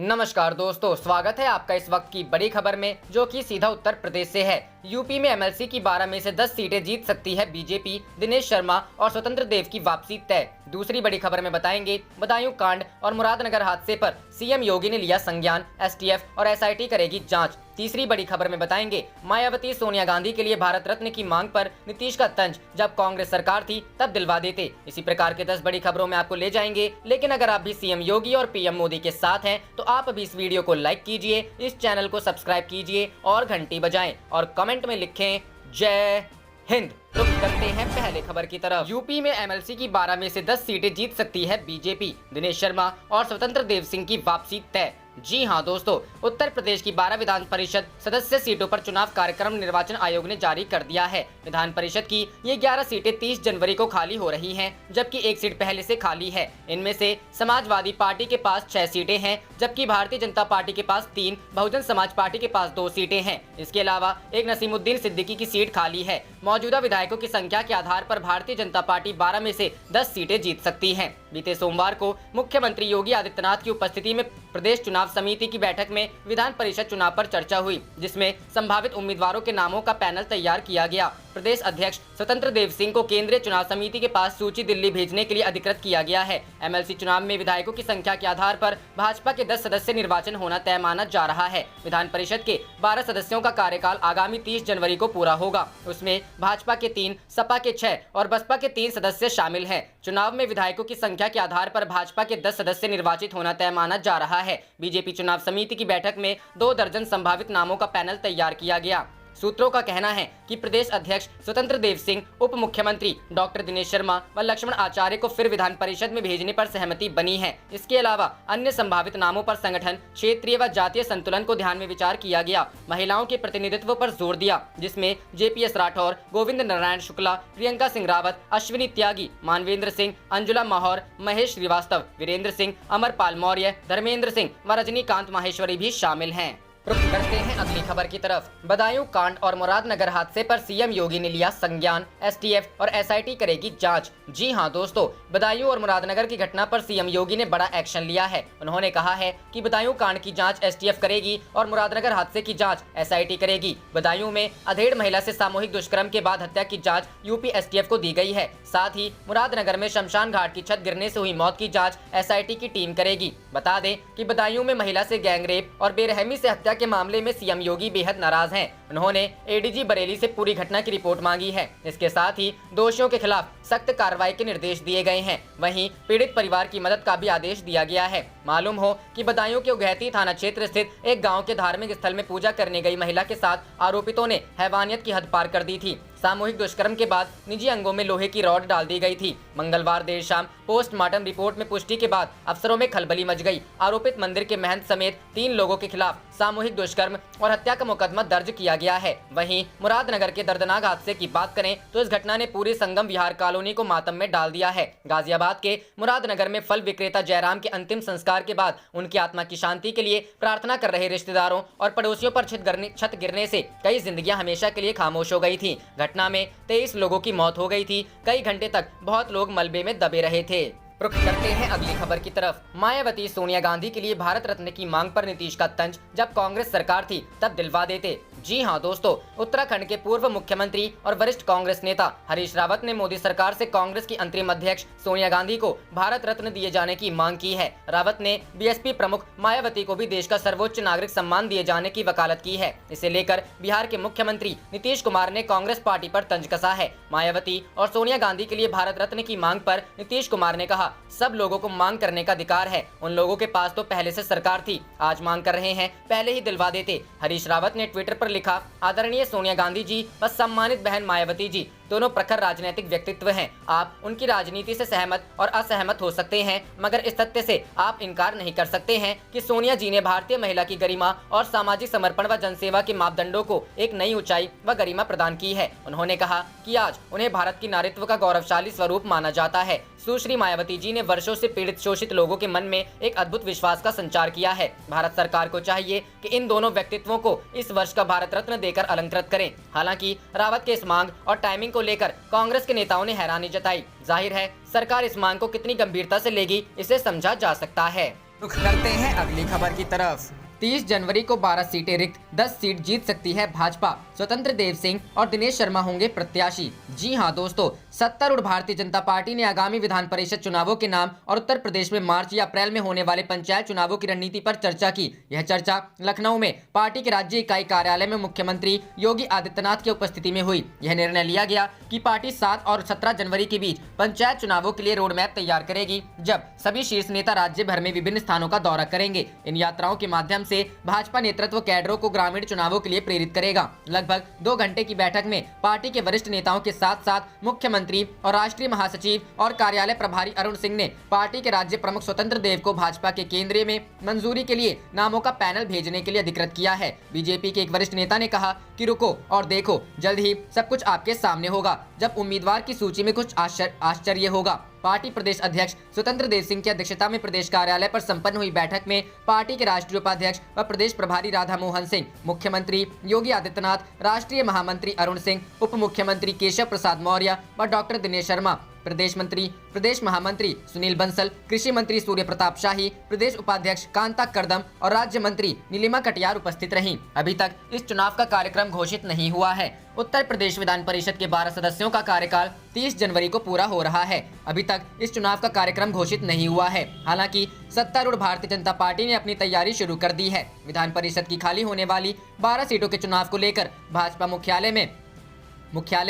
नमस्कार दोस्तों, स्वागत है आपका इस वक्त की बड़ी खबर में, जो कि सीधा उत्तर प्रदेश से है। यूपी में एमएलसी की 12 में से 10 सीटें जीत सकती है बीजेपी, दिनेश शर्मा और स्वतंत्र देव की वापसी तय। दूसरी बड़ी खबर में बताएंगे बदायूं कांड और मुरादनगर हादसे पर सीएम योगी ने लिया संज्ञान, एसटीएफ और एसआईटी करेगी जांच। तीसरी बड़ी खबर में बताएंगे मायावती सोनिया गांधी के लिए भारत रत्न की मांग पर नीतीश का तंज, जब कांग्रेस सरकार थी तब दिलवा देते। इसी प्रकार के 10 बड़ी खबरों में आपको ले जाएंगे। लेकिन अगर आप भी सीएम योगी और पीएम मोदी के साथ हैं तो आप अभी इस वीडियो को लाइक कीजिए, इस चैनल को सब्सक्राइब कीजिए और घंटी बजाएं और कमेंट में लिखें जय हिंद। रुक करते हैं पहले खबर की तरफ। यूपी में एमएलसी की 12 में से 10 सीटें जीत सकती है बीजेपी, दिनेश शर्मा और स्वतंत्र देव सिंह की वापसी तय। जी हां दोस्तों, उत्तर प्रदेश की 12 विधान परिषद सदस्य सीटों पर चुनाव कार्यक्रम निर्वाचन आयोग ने जारी कर दिया है। विधान परिषद की ये 11 सीटें 30 जनवरी को खाली हो रही हैं, जबकि एक सीट पहले से खाली है। इनमें से समाजवादी पार्टी के पास 6 सीटें हैं, जबकि भारतीय जनता पार्टी के पास 3, बहुजन समाज पार्टी के पास 2 सीटें हैं। इसके अलावा एक नसीमुद्दीन सिद्दीकी की सीट खाली है। मौजूदा विधायकों की संख्या के आधार पर भारतीय जनता पार्टी 12 में से 10 सीटें जीत सकती है। बीते सोमवार को मुख्यमंत्री योगी आदित्यनाथ की उपस्थिति में प्रदेश चुनाव समिति की बैठक में विधान परिषद चुनाव पर चर्चा हुई, जिसमें संभावित उम्मीदवारों के नामों का पैनल तैयार किया गया। प्रदेश अध्यक्ष स्वतंत्र देव सिंह को केंद्रीय चुनाव समिति के पास सूची दिल्ली भेजने के लिए अधिकृत किया गया है। एमएलसी चुनाव में विधायकों की संख्या के आधार पर भाजपा के 10 सदस्य निर्वाचन होना तय माना जा रहा है। विधान परिषद के 12 सदस्यों का कार्यकाल आगामी 30 जनवरी को पूरा होगा। उसमें भाजपा के 3, सपा के 6 और बसपा के 3 सदस्य शामिल हैं। चुनाव में विधायकों की संख्या के आधार पर भाजपा के 10 सदस्य निर्वाचित होना तय माना जा रहा है। बीजेपी चुनाव समिति की बैठक में 2 दर्जन संभावित नामों का पैनल तैयार किया गया। सूत्रों का कहना है कि प्रदेश अध्यक्ष स्वतंत्र देव सिंह, उप मुख्यमंत्री डॉक्टर दिनेश शर्मा व लक्ष्मण आचार्य को फिर विधान परिषद में भेजने पर सहमति बनी है। इसके अलावा अन्य संभावित नामों पर संगठन, क्षेत्रीय व जातीय संतुलन को ध्यान में विचार किया गया। महिलाओं के प्रतिनिधित्व पर जोर दिया, जिसमें जेपीएस राठौर, गोविंद नारायण शुक्ला, प्रियंका सिंह रावत, अश्विनी त्यागी, मानवेंद्र सिंह, अंजुला माहौर, महेश श्रीवास्तव, वीरेंद्र सिंह, अमरपाल मौर्य, धर्मेंद्र सिंह व रजनीकांत माहेश्वरी भी शामिल हैं। रुक करते हैं अगली खबर की तरफ। बदायूं कांड और मुरादनगर हादसे पर सीएम योगी ने लिया संज्ञान, एसटीएफ और एसआईटी करेगी जांच। जी हां दोस्तों, बदायूं और मुरादनगर की घटना पर सीएम योगी ने बड़ा एक्शन लिया है। उन्होंने कहा है कि बदायूं कांड की जांच एसटीएफ करेगी और मुरादनगर हादसे की जांच एसआईटी करेगी। बदायूं में अधेड़ महिला से सामूहिक दुष्कर्म के बाद हत्या की जाँच यूपी एसटीएफ को दी गई है। साथ ही मुरादनगर में शमशान घाट की छत गिरने से हुई मौत की जाँच एसआईटी की टीम करेगी। बता दें कि बदायूं में महिला से गैंगरेप और बेरहमी से हत्या के मामले में सीएम योगी बेहद नाराज हैं। उन्होंने एडीजी बरेली से पूरी घटना की रिपोर्ट मांगी है। इसके साथ ही दोषियों के खिलाफ सख्त कार्रवाई के निर्देश दिए गए हैं। वहीं पीड़ित परिवार की मदद का भी आदेश दिया गया है। मालूम हो कि बदायूं के उगैती थाना क्षेत्र स्थित एक गांव के धार्मिक स्थल में पूजा करने गई महिला के साथ आरोपितों ने हैवानियत की हद पार कर दी थी। सामूहिक दुष्कर्म के बाद निजी अंगों में लोहे की रॉड डाल दी गई थी। मंगलवार देर शाम पोस्टमार्टम रिपोर्ट में पुष्टि के बाद अफसरों में खलबली मच गई। आरोपित मंदिर के महंत समेत 3 लोगों के खिलाफ सामूहिक दुष्कर्म और हत्या का मुकदमा दर्ज किया गया है। वहीं मुरादनगर के दर्दनाक हादसे की बात करें तो इस घटना ने पूरे संगम विहार कॉलोनी को मातम में डाल दिया है। गाजियाबाद के मुरादनगर में फल विक्रेता जयराम के अंतिम संस्कार के बाद उनकी आत्मा की शांति के लिए प्रार्थना कर रहे रिश्तेदारों और पड़ोसियों पर छत गिरने से कई जिंदगियां हमेशा के लिए खामोश हो गई थी। घटना में 23 लोगों की मौत हो गई थी। कई घंटे तक बहुत लोग मलबे में दबे रहे थे। रुक करते हैं अगली खबर की तरफ। मायावती सोनिया गांधी के लिए भारत रत्न की मांग पर नीतीश का तंज, जब कांग्रेस सरकार थी तब दिलवा देते। जी हां दोस्तों, उत्तराखंड के पूर्व मुख्यमंत्री और वरिष्ठ कांग्रेस नेता हरीश रावत ने मोदी सरकार से कांग्रेस की अंतरिम अध्यक्ष सोनिया गांधी को भारत रत्न दिए जाने की मांग की है। रावत ने बीएसपी प्रमुख मायावती को भी देश का सर्वोच्च नागरिक सम्मान दिए जाने की वकालत की है। इसे लेकर बिहार के मुख्यमंत्री नीतीश कुमार ने कांग्रेस पार्टी पर तंज कसा है। मायावती और सोनिया गांधी के लिए भारत रत्न की मांग पर नीतीश कुमार ने कहा, सब लोगों को मांग करने का अधिकार है। उन लोगों के पास तो पहले से सरकार थी, आज मांग कर रहे हैं, पहले ही दिलवा देते। हरीश रावत ने ट्विटर पर लिखा, आदरणीय सोनिया गांधी जी व सम्मानित बहन मायावती जी दोनों प्रखर राजनीतिक व्यक्तित्व हैं। आप उनकी राजनीति से सहमत और असहमत हो सकते हैं, मगर इस तथ्य से आप इनकार नहीं कर सकते हैं कि सोनिया जी ने भारतीय महिला की गरिमा और सामाजिक समर्पण व जनसेवा के मापदंडों को एक नई ऊंचाई व गरिमा प्रदान की है। उन्होंने कहा कि आज उन्हें भारत की नारीत्व का गौरवशाली स्वरूप माना जाता है। सुश्री मायावती जी ने वर्षों से पीड़ित शोषित लोगों के मन में एक अद्भुत विश्वास का संचार किया है। भारत सरकार को चाहिए कि इन दोनों व्यक्तित्वों को इस वर्ष का भारत रत्न देकर अलंकृत करें। हालांकि रावत के इस मांग और टाइमिंग को लेकर कांग्रेस के नेताओं ने हैरानी जताई। जाहिर है सरकार इस मांग को कितनी गंभीरता से लेगी, इसे समझा जा सकता है। रुख करते हैं अगली खबर की तरफ। 30 जनवरी को 12 सीटें रिक्त, 10 सीट जीत सकती है भाजपा। स्वतंत्र देव सिंह और दिनेश शर्मा होंगे प्रत्याशी। जी हां दोस्तों, सत्तारूढ़ भारतीय जनता पार्टी ने आगामी विधान परिषद चुनावों के नाम और उत्तर प्रदेश में मार्च या अप्रैल में होने वाले पंचायत चुनावों की रणनीति पर चर्चा की। यह चर्चा लखनऊ में पार्टी के राज्य इकाई कार्यालय में मुख्यमंत्री योगी आदित्यनाथ की उपस्थिति में हुई। यह निर्णय लिया गया कि पार्टी 7 और 17 जनवरी के बीच पंचायत चुनावों के लिए रोड मैप तैयार करेगी, जब सभी शीर्ष नेता राज्य भर में विभिन्न स्थानों का दौरा करेंगे। इन यात्राओं के माध्यम से भाजपा नेतृत्व कैडरों को ग्रामीण चुनावों के लिए प्रेरित करेगा। लगभग 2 घंटे की बैठक में पार्टी के वरिष्ठ नेताओं के साथ साथ मुख्यमंत्री और राष्ट्रीय महासचिव और कार्यालय प्रभारी अरुण सिंह ने पार्टी के राज्य प्रमुख स्वतंत्र देव को भाजपा के केंद्रीय में मंजूरी के लिए नामों का पैनल भेजने के लिए अधिकृत किया है। बीजेपी के एक वरिष्ठ नेता ने कहा कि रुको और देखो, जल्द ही सब कुछ आपके सामने होगा, जब उम्मीदवार की सूची में कुछ आश्चर्य होगा। पार्टी प्रदेश अध्यक्ष स्वतंत्र देव सिंह की अध्यक्षता में प्रदेश कार्यालय पर संपन्न हुई बैठक में पार्टी के राष्ट्रीय उपाध्यक्ष व प्रदेश प्रभारी राधा मोहन सिंह, मुख्यमंत्री योगी आदित्यनाथ, राष्ट्रीय महामंत्री अरुण सिंह, उप मुख्यमंत्री केशव प्रसाद मौर्य व डॉक्टर दिनेश शर्मा, प्रदेश मंत्री, प्रदेश महामंत्री सुनील बंसल, कृषि मंत्री सूर्य प्रताप शाही, प्रदेश उपाध्यक्ष कांता करदम और राज्य मंत्री नीलिमा कटियार उपस्थित रहीं। अभी तक इस चुनाव का कार्यक्रम घोषित नहीं हुआ है। उत्तर प्रदेश विधान परिषद के 12 सदस्यों का कार्यकाल 30 जनवरी को पूरा हो रहा है। अभी तक इस चुनाव का कार्यक्रम घोषित नहीं हुआ है। हालांकि सत्तारूढ़ भारतीय जनता पार्टी ने अपनी तैयारी शुरू कर दी है। विधान परिषद की खाली होने वाली 12 सीटों के चुनाव को लेकर भाजपा मुख्यालय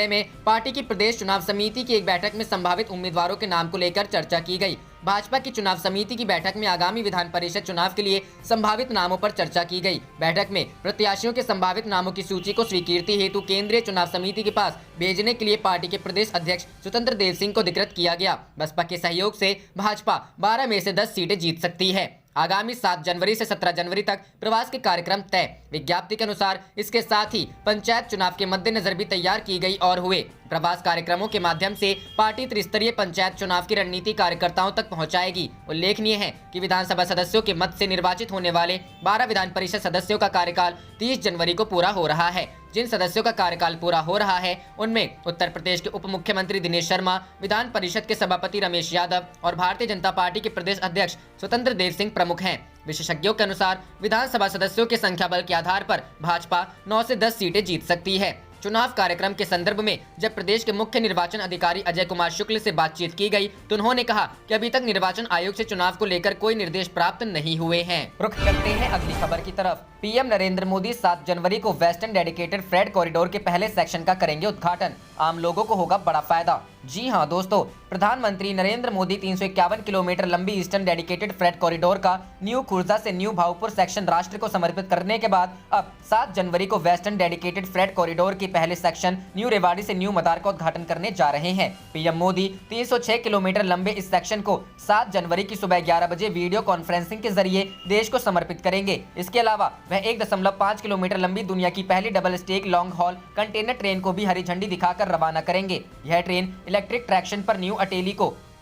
में पार्टी की प्रदेश चुनाव समिति की एक बैठक में संभावित उम्मीदवारों के नाम को लेकर चर्चा की गई। भाजपा की चुनाव समिति की बैठक में आगामी विधान परिषद चुनाव के लिए संभावित नामों पर चर्चा की गई। बैठक में प्रत्याशियों के संभावित नामों की सूची को स्वीकृति हेतु केंद्रीय चुनाव समिति के पास भेजने के लिए पार्टी के प्रदेश अध्यक्ष स्वतंत्र देव सिंह को अधिकृत किया गया। बसपा के सहयोग से भाजपा 12 में से 10 सीटें जीत सकती है। आगामी 7 जनवरी से 17 जनवरी तक प्रवास के कार्यक्रम तय। विज्ञप्ति के अनुसार इसके साथ ही पंचायत चुनाव के मद्देनजर भी तैयार की गई और हुए प्रवास कार्यक्रमों के माध्यम से पार्टी त्रिस्तरीय पंचायत चुनाव की रणनीति कार्यकर्ताओं तक पहुंचाएगी। उल्लेखनीय है कि विधानसभा सदस्यों के मत से निर्वाचित होने वाले 12 विधान परिषद सदस्यों का कार्यकाल 30 जनवरी को पूरा हो रहा है। जिन सदस्यों का कार्यकाल पूरा हो रहा है उनमें उत्तर प्रदेश के उप मुख्यमंत्री दिनेश शर्मा, विधान परिषद के सभापति रमेश यादव और भारतीय जनता पार्टी के प्रदेश अध्यक्ष स्वतंत्र देव सिंह प्रमुख हैं। विशेषज्ञों के अनुसार विधानसभा सदस्यों के संख्या बल के आधार पर भाजपा 9 से 10 सीटें जीत सकती है। चुनाव कार्यक्रम के संदर्भ में जब प्रदेश के मुख्य निर्वाचन अधिकारी अजय कुमार शुक्ल से बातचीत की गई तो उन्होंने कहा कि अभी तक निर्वाचन आयोग से चुनाव को लेकर कोई निर्देश प्राप्त नहीं हुए हैं। रुख करते हैं अगली खबर की तरफ। पीएम नरेंद्र मोदी 7 जनवरी को वेस्टर्न डेडिकेटेड फ्रेट कॉरिडोर के पहले सेक्शन का करेंगे उद्घाटन। आम लोगों को होगा बड़ा फायदा। जी हां दोस्तों, प्रधानमंत्री नरेंद्र मोदी 351 किलोमीटर लंबी ईस्टर्न डेडिकेटेड फ्रेट कॉरिडोर का न्यू खुर्जा से न्यू भाऊपुर सेक्शन राष्ट्र को समर्पित करने के बाद अब 7 जनवरी को वेस्टर्न डेडिकेटेड फ्रेट कॉरिडोर के पहले सेक्शन न्यू रेवाड़ी से न्यू मदार का उद्घाटन करने जा रहे हैं। पीएम मोदी 306 किलोमीटर लंबे इस सेक्शन को 7 जनवरी की सुबह 11 बजे वीडियो कॉन्फ्रेंसिंग के जरिए देश को समर्पित करेंगे। इसके अलावा वह 1.5 किलोमीटर लंबी दुनिया की पहली double stack long haul container train को भी हरी झंडी दिखाकर रवाना करेंगे। यह ट्रेन इलेक्ट्रिक ट्रैक्शन पर न्यू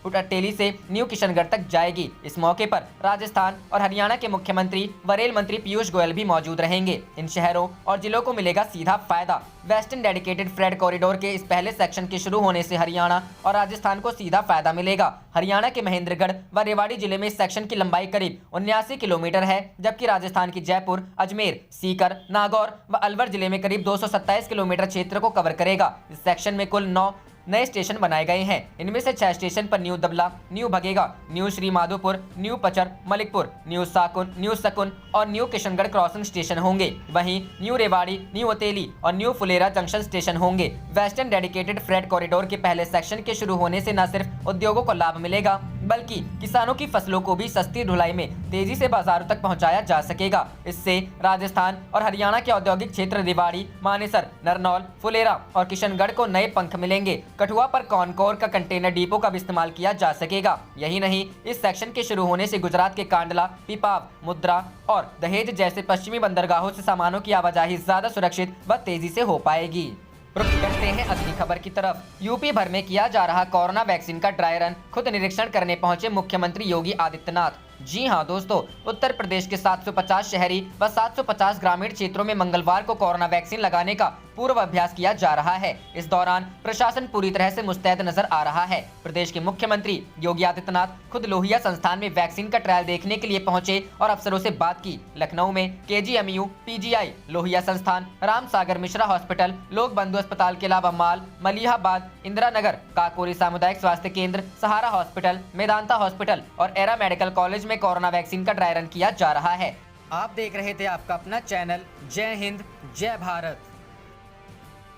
अटेली से न्यू किशनगढ़ तक जाएगी। इस मौके पर राजस्थान और हरियाणा के मुख्यमंत्री व रेल मंत्री पीयूष गोयल भी मौजूद रहेंगे। इन शहरों और जिलों को मिलेगा सीधा फायदा। वेस्टर्न डेडिकेटेड फ्रेट कॉरिडोर के इस पहले सेक्शन के शुरू होने से हरियाणा और राजस्थान को सीधा फायदा मिलेगा। हरियाणा के महेंद्रगढ़ व रेवाड़ी जिले में इस सेक्शन की लंबाई करीब 79 किलोमीटर है, जबकि राजस्थान की जयपुर, अजमेर, सीकर, नागौर व अलवर जिले में करीब 227 किलोमीटर क्षेत्र को कवर करेगा। इस सेक्शन में कुल 9 नए स्टेशन बनाए गए हैं। इनमें से 6 स्टेशन पर new Dabla, new Bhagega, new Shri Madhopur, new Pachar, Malikpur, new सकुन और न्यू किशनगढ़ क्रॉसिंग स्टेशन होंगे। वहीं न्यू रेवाड़ी, न्यू अतेली और न्यू फुलेरा जंक्शन स्टेशन होंगे। वेस्टर्न डेडिकेटेड फ्रेट कॉरिडोर के पहले सेक्शन के शुरू होने से न सिर्फ उद्योगों को लाभ मिलेगा, बल्कि किसानों की फसलों को भी सस्ती ढुलाई में तेजी से बाजारों तक पहुंचाया जा सकेगा। इससे राजस्थान और हरियाणा के औद्योगिक क्षेत्र रेवाड़ी, मानेसर, नरनौल, फुलेरा और किशनगढ़ को नए पंख मिलेंगे। कठुआ पर कॉनकोर का कंटेनर डिपो का भी इस्तेमाल किया जा सकेगा। यही नहीं, इस सेक्शन के शुरू होने से गुजरात के कांडला, पिपाव, मुद्रा और दहेज जैसे पश्चिमी बंदरगाहों से सामानों की आवाजाही ज्यादा सुरक्षित व तेजी से हो पाएगी। रुख करते हैं अगली खबर की तरफ। यूपी भर में किया जा रहा कोरोना वैक्सीन का ड्राई रन खुद निरीक्षण करने पहुंचे मुख्यमंत्री योगी आदित्यनाथ। जी हां दोस्तों, उत्तर प्रदेश के 750 शहरी व 750 ग्रामीण क्षेत्रों में मंगलवार को कोरोना वैक्सीन लगाने का पूर्व अभ्यास किया जा रहा है। इस दौरान प्रशासन पूरी तरह से मुस्तैद नजर आ रहा है। प्रदेश के मुख्यमंत्री योगी आदित्यनाथ खुद लोहिया संस्थान में वैक्सीन का ट्रायल देखने के लिए पहुंचे और अफसरों से बात की। लखनऊ में KGMU, PGI, लोहिया संस्थान, राम सागर मिश्रा हॉस्पिटल, लोक बंधु अस्पताल के अलावा माल, मलिहाबाद, इंदिरा नगर, काकोरी सामुदायिक स्वास्थ्य केंद्र, सहारा हॉस्पिटल, मेदांता हॉस्पिटल और एरा मेडिकल कॉलेज में कोरोना वैक्सीन का ड्राई रन किया जा रहा है। आप देख रहे थे आपका अपना चैनल जय हिंद, जय भारत।